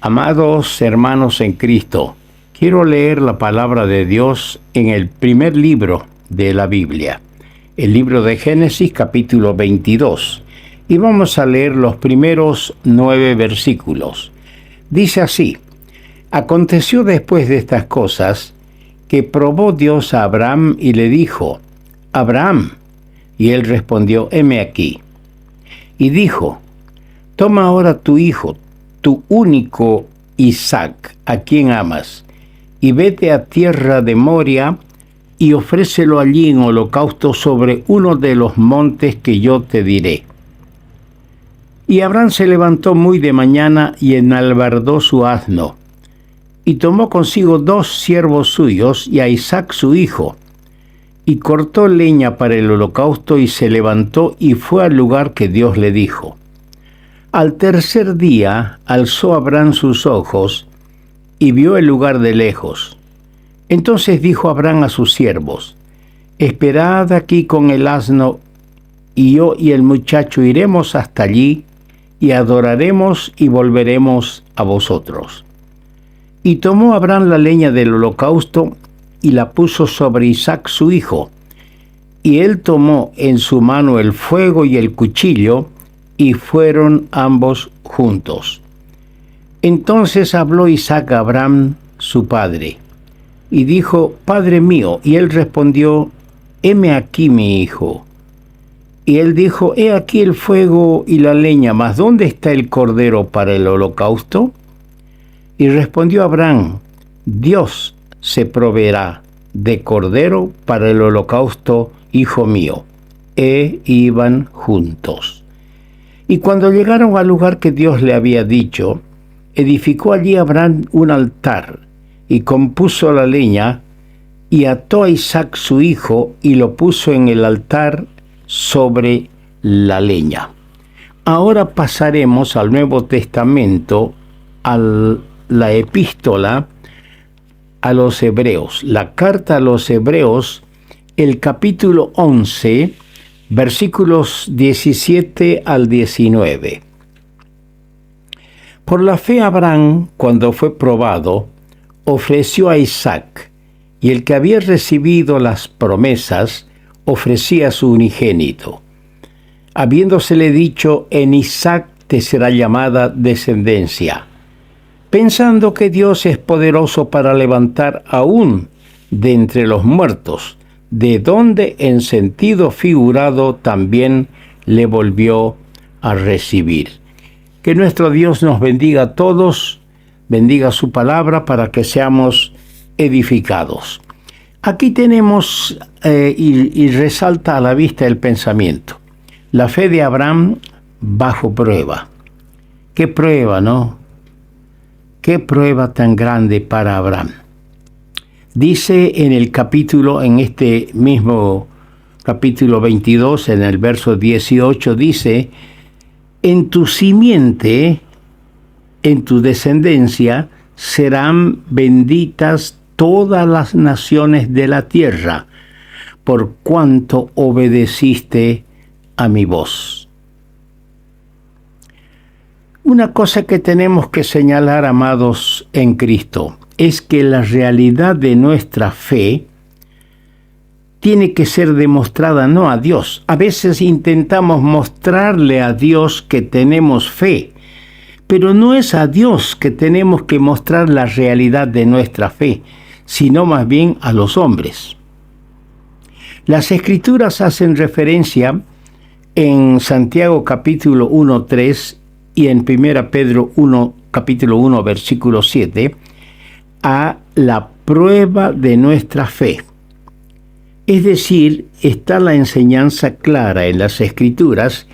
Amados hermanos en Cristo, quiero leer la palabra de Dios en el primer libro de la Biblia, el libro de Génesis capítulo 22, y vamos a leer los primeros 9 versículos. Dice así: Aconteció después de estas cosas que probó Dios a Abraham y le dijo: Abraham. Y él respondió: heme aquí. Y dijo: Toma ahora tu hijo, tu único Isaac, a quien amas, y vete a tierra de Moria, y ofrécelo allí en holocausto sobre uno de los montes que yo te diré. Y Abraham se levantó muy de mañana y enalbardó su asno, y tomó consigo 2 siervos suyos y a Isaac su hijo, y cortó leña para el holocausto, y se levantó y fue al lugar que Dios le dijo. Al tercer día alzó Abraham sus ojos y vio el lugar de lejos. Entonces dijo Abraham a sus siervos: Esperad aquí con el asno, y yo y el muchacho iremos hasta allí, y adoraremos y volveremos a vosotros. Y tomó Abraham la leña del holocausto y la puso sobre Isaac su hijo, y él tomó en su mano el fuego y el cuchillo, y fueron ambos juntos. Entonces habló Isaac a Abraham, su padre, y dijo: Padre mío. Y él respondió: heme aquí, mi hijo. Y él dijo: he aquí el fuego y la leña, mas ¿dónde está el cordero para el holocausto? Y respondió Abraham: Dios se proveerá de cordero para el holocausto, hijo mío. E iban juntos. Y cuando llegaron al lugar que Dios le había dicho, edificó allí Abraham un altar, y compuso la leña, y ató a Isaac su hijo, y lo puso en el altar sobre la leña. Ahora pasaremos al Nuevo Testamento, a la epístola a los Hebreos, la carta a los Hebreos, el capítulo 11, versículos 17 al 19. Por la fe Abraham, cuando fue probado, ofreció a Isaac, y el que había recibido las promesas ofrecía a su unigénito, habiéndosele dicho: en Isaac te será llamada descendencia, pensando que Dios es poderoso para levantar aún de entre los muertos, de donde en sentido figurado también le volvió a recibir. Que nuestro Dios nos bendiga a todos, bendiga su palabra para que seamos edificados. Aquí tenemos y resalta a la vista el pensamiento: la fe de Abraham bajo prueba. ¿Qué prueba, no? ¿Qué prueba tan grande para Abraham? Dice en este mismo capítulo 22, en el verso 18, dice: en tu simiente, en tu descendencia, serán benditas todas las naciones de la tierra, por cuanto obedeciste a mi voz. Una cosa que tenemos que señalar, amados en Cristo, es que la realidad de nuestra fe tiene que ser demostrada no a Dios. A veces intentamos mostrarle a Dios que tenemos fe, pero no es a Dios que tenemos que mostrar la realidad de nuestra fe, sino más bien a los hombres. Las Escrituras hacen referencia en Santiago capítulo 1:3 y en 1 Pedro 1, capítulo 1, versículo 7, a la prueba de nuestra fe. Es decir, está la enseñanza clara en las Escrituras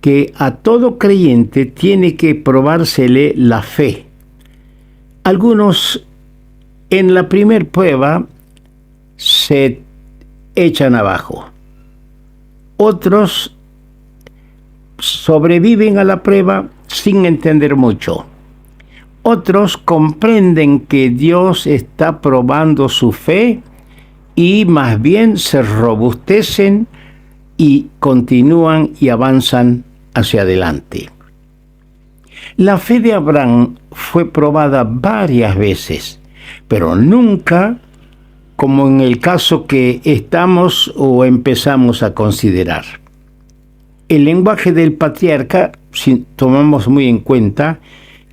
que a todo creyente tiene que probársele la fe. Algunos en la primer prueba se echan abajo. Otros sobreviven a la prueba sin entender mucho. Otros comprenden que Dios está probando su fe y más bien se robustecen y continúan y avanzan hacia adelante. La fe de Abraham fue probada varias veces, pero nunca como en el caso que estamos o empezamos a considerar. El lenguaje del patriarca, si tomamos muy en cuenta,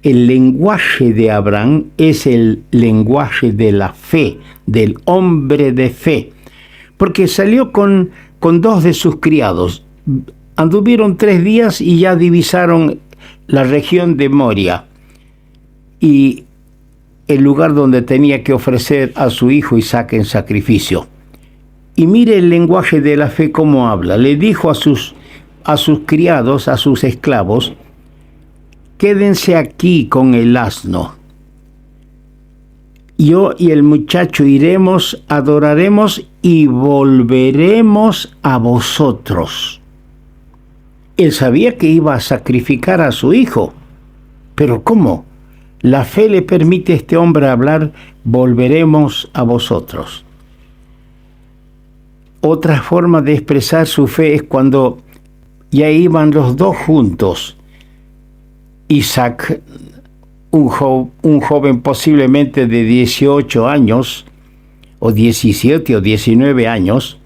el lenguaje de Abraham es el lenguaje de la fe, del hombre de fe, porque salió con 2 de sus criados. Anduvieron 3 días y ya divisaron la región de Moria y el lugar donde tenía que ofrecer a su hijo Isaac en sacrificio. Y mire el lenguaje de la fe cómo habla. Le dijo a sus criados, a sus esclavos: quédense aquí con el asno. Yo y el muchacho iremos, adoraremos y volveremos a vosotros. Él sabía que iba a sacrificar a su hijo. ¿Pero cómo? La fe le permite a este hombre hablar: volveremos a vosotros. Otra forma de expresar su fe es cuando ya iban los 2 juntos. Isaac, un joven posiblemente de 18 años, o 17 o 19 años,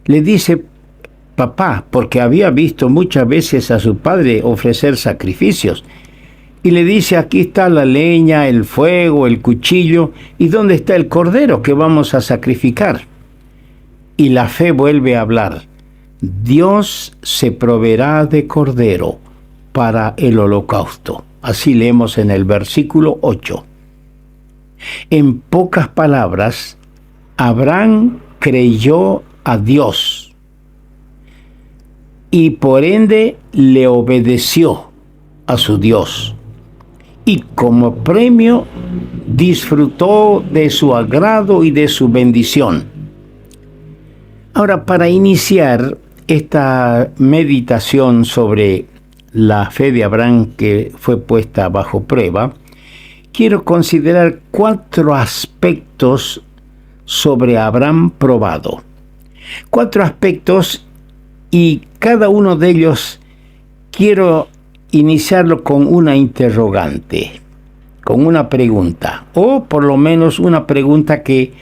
le dice: papá, porque había visto muchas veces a su padre ofrecer sacrificios, y le dice: aquí está la leña, el fuego, el cuchillo, ¿y dónde está el cordero que vamos a sacrificar? Y la fe vuelve a hablar: Dios se proveerá de cordero para el holocausto. Así leemos en el versículo 8. En pocas palabras, Abraham creyó a Dios y por ende le obedeció a su Dios. Y como premio disfrutó de su agrado y de su bendición. Ahora, para iniciar esta meditación sobre la fe de Abraham que fue puesta bajo prueba, quiero considerar 4 aspectos sobre Abraham probado. 4 aspectos, y cada uno de ellos quiero iniciarlo con una interrogante, con una pregunta, o por lo menos una pregunta que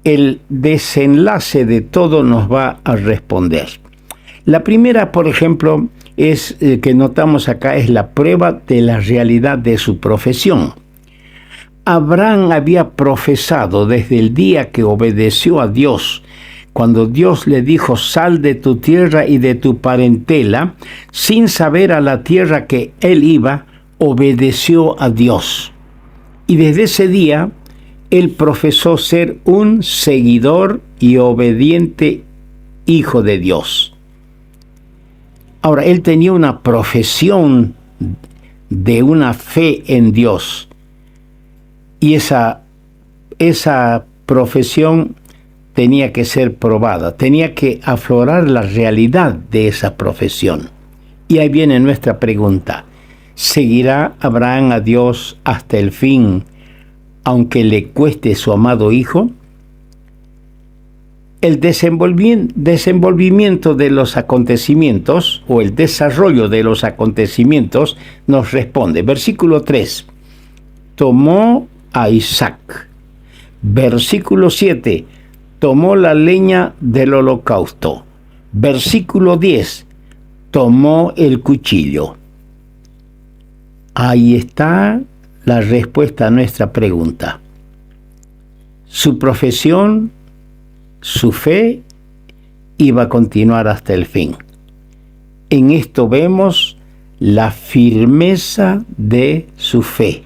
el desenlace de todo nos va a responder. La primera, por ejemplo, es que notamos acá, es la prueba de la realidad de su profesión. Abraham había profesado desde el día que obedeció a Dios, cuando Dios le dijo: sal de tu tierra y de tu parentela, sin saber a la tierra que él iba, obedeció a Dios. Y desde ese día, él profesó ser un seguidor y obediente hijo de Dios. Ahora, él tenía una profesión de una fe en Dios. Y esa profesión tenía que ser probada, tenía que aflorar la realidad de esa profesión. Y ahí viene nuestra pregunta: ¿seguirá Abraham a Dios hasta el fin, aunque le cueste su amado hijo? El desenvolvimiento de los acontecimientos, o el desarrollo de los acontecimientos, nos responde. Versículo 3. Tomó a Isaac. Versículo 7. Tomó la leña del holocausto. Versículo 10. Tomó el cuchillo. Ahí está la respuesta a nuestra pregunta. Su profesión, su fe, iba a continuar hasta el fin. En esto vemos la firmeza de su fe.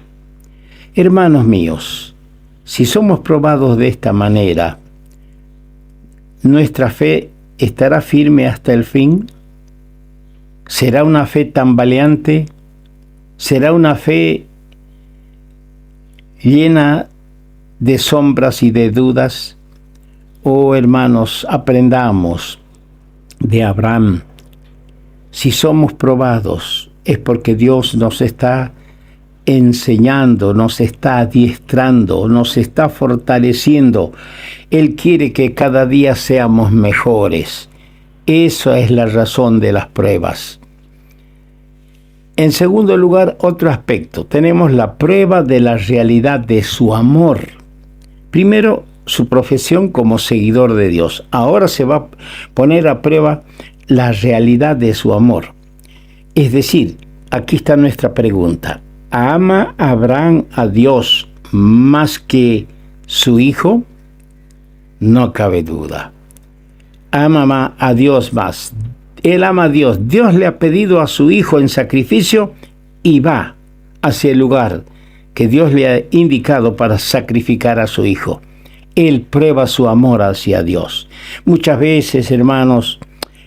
Hermanos míos, si somos probados de esta manera, ¿nuestra fe estará firme hasta el fin? ¿Será una fe tambaleante? ¿Será una fe llena de sombras y de dudas? Oh, hermanos, aprendamos de Abraham. Si somos probados, es porque Dios nos está enseñando, nos está adiestrando, nos está fortaleciendo. Él quiere que cada día seamos mejores. Esa es la razón de las pruebas. En segundo lugar, otro aspecto. Tenemos la prueba de la realidad de su amor. Primero, su profesión como seguidor de Dios. Ahora se va a poner a prueba la realidad de su amor. Es decir, aquí está nuestra pregunta. ¿Ama Abraham a Dios más que su hijo? No cabe duda. Ama a Dios más. Él ama a Dios. Dios le ha pedido a su hijo en sacrificio y va hacia el lugar que Dios le ha indicado para sacrificar a su hijo. Él prueba su amor hacia Dios. Muchas veces, hermanos,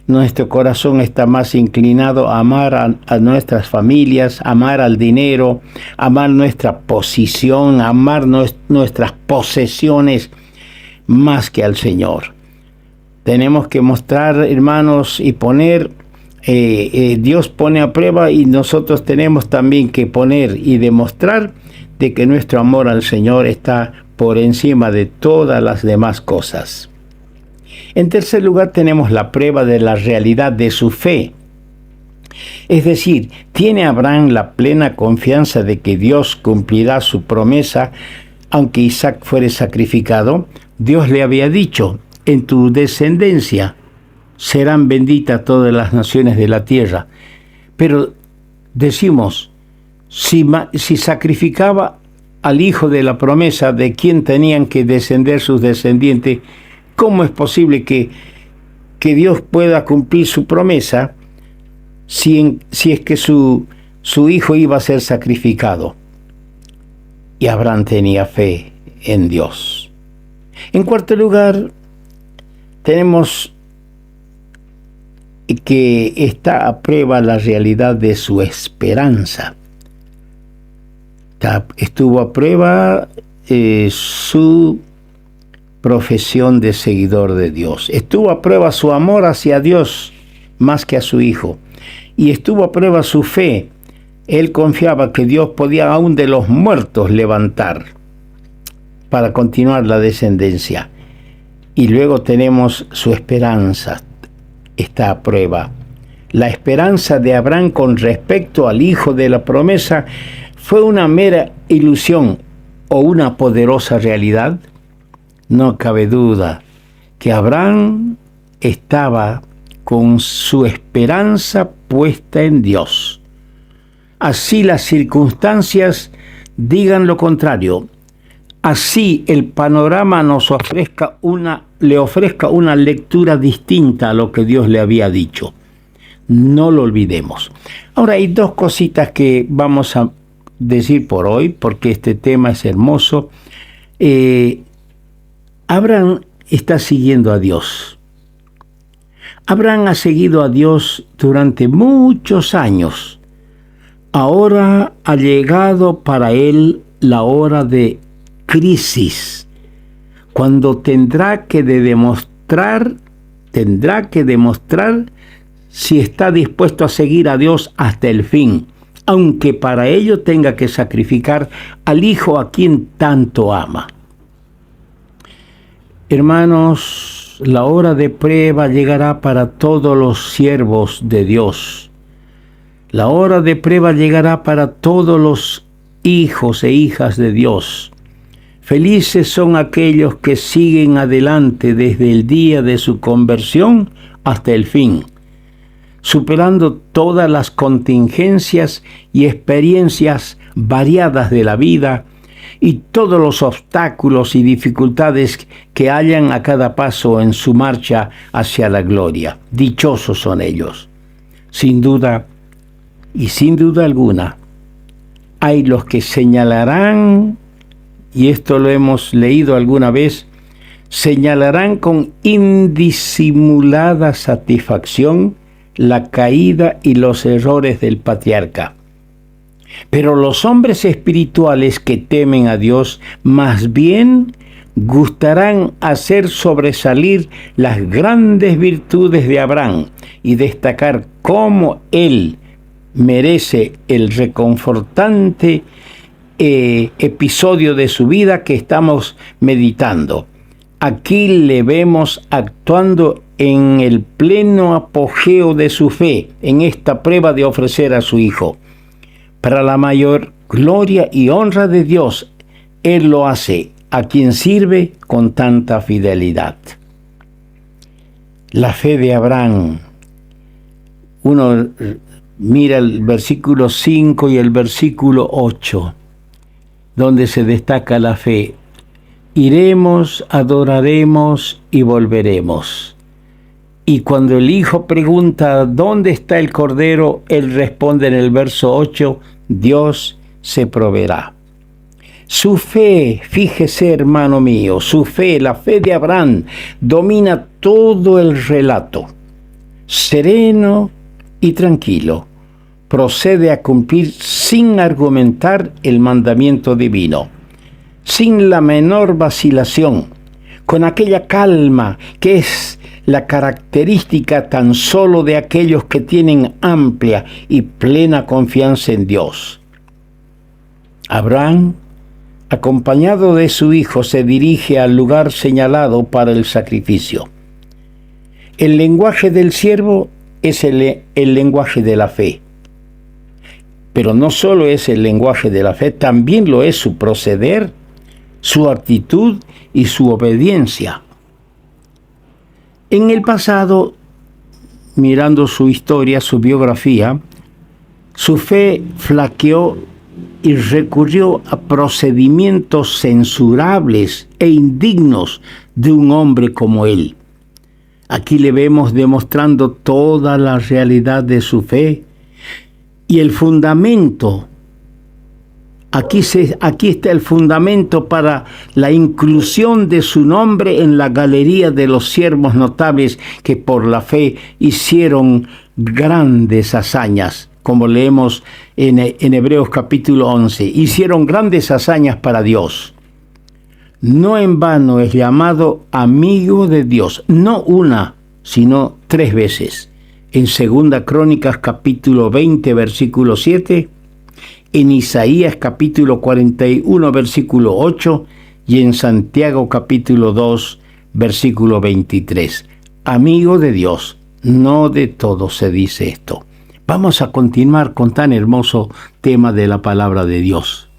nuestro corazón está más inclinado a amar a nuestras familias, amar al dinero, amar nuestra posición, amar nuestras posesiones más que al Señor. Tenemos que mostrar, hermanos, y poner, Dios pone a prueba y nosotros tenemos también que poner y demostrar de que nuestro amor al Señor está por encima de todas las demás cosas. En tercer lugar, tenemos la prueba de la realidad de su fe. Es decir, ¿tiene Abraham la plena confianza de que Dios cumplirá su promesa aunque Isaac fuere sacrificado? Dios le había dicho: en tu descendencia serán benditas todas las naciones de la tierra. Pero decimos, si sacrificaba al hijo de la promesa, de quien tenían que descender sus descendientes, ¿cómo es posible que Dios pueda cumplir su promesa si es que su hijo iba a ser sacrificado? Y Abraham tenía fe en Dios. En cuarto lugar, tenemos que está a prueba la realidad de su esperanza. Estuvo a prueba su profesión de seguidor de Dios. Estuvo a prueba su amor hacia Dios más que a su hijo. Y estuvo a prueba su fe. Él confiaba que Dios podía aún de los muertos levantar para continuar la descendencia. Y luego tenemos su esperanza. Está a prueba. La esperanza de Abraham con respecto al hijo de la promesa fue una mera ilusión o una poderosa realidad. No cabe duda que Abraham estaba con su esperanza puesta en Dios. Así las circunstancias digan lo contrario. Así el panorama le ofrezca una lectura distinta a lo que Dios le había dicho. No lo olvidemos. Ahora hay dos cositas que vamos a decir por hoy, porque este tema es hermoso. Abraham está siguiendo a Dios. Abraham ha seguido a Dios durante muchos años. Ahora ha llegado para él la hora de crisis, cuando tendrá que demostrar si está dispuesto a seguir a Dios hasta el fin, aunque para ello tenga que sacrificar al hijo a quien tanto ama. Hermanos, la hora de prueba llegará para todos los siervos de Dios. La hora de prueba llegará para todos los hijos e hijas de Dios. Felices son aquellos que siguen adelante desde el día de su conversión hasta el fin, superando todas las contingencias y experiencias variadas de la vida y todos los obstáculos y dificultades que hallan a cada paso en su marcha hacia la gloria. Dichosos son ellos. Sin duda alguna, hay los que señalarán, y esto lo hemos leído alguna vez, señalarán con indisimulada satisfacción la caída y los errores del patriarca. Pero los hombres espirituales que temen a Dios más bien gustarán hacer sobresalir las grandes virtudes de Abraham y destacar cómo él merece el reconfortante episodio de su vida que estamos meditando. Aquí le vemos actuando en el pleno apogeo de su fe, en esta prueba de ofrecer a su hijo. Para la mayor gloria y honra de Dios, Él lo hace a quien sirve con tanta fidelidad. La fe de Abraham. Uno mira el versículo 5 y el versículo 8, donde se destaca la fe. Iremos, adoraremos y volveremos. Y cuando el hijo pregunta ¿dónde está el cordero?, él responde en el verso 8, Dios se proveerá. Su fe, fíjese hermano mío, su fe, la fe de Abraham, domina todo el relato. Sereno y tranquilo, procede a cumplir sin argumentar el mandamiento divino, sin la menor vacilación, con aquella calma que es la característica tan solo de aquellos que tienen amplia y plena confianza en Dios. Abraham, acompañado de su hijo, se dirige al lugar señalado para el sacrificio. El lenguaje del siervo es el lenguaje de la fe. Pero no solo es el lenguaje de la fe, también lo es su proceder, su actitud y su obediencia. En el pasado, mirando su historia, su biografía, su fe flaqueó y recurrió a procedimientos censurables e indignos de un hombre como él. Aquí le vemos demostrando toda la realidad de su fe y el fundamento. Aquí está el fundamento para la inclusión de su nombre en la galería de los siervos notables que por la fe hicieron grandes hazañas, como leemos en Hebreos capítulo 11. Hicieron grandes hazañas para Dios. No en vano es llamado amigo de Dios, no una, sino 3 veces. En 2 Crónicas capítulo 20, versículo 7, en Isaías capítulo 41, versículo 8, y en Santiago capítulo 2, versículo 23. Amigo de Dios, no de todos se dice esto. Vamos a continuar con tan hermoso tema de la palabra de Dios.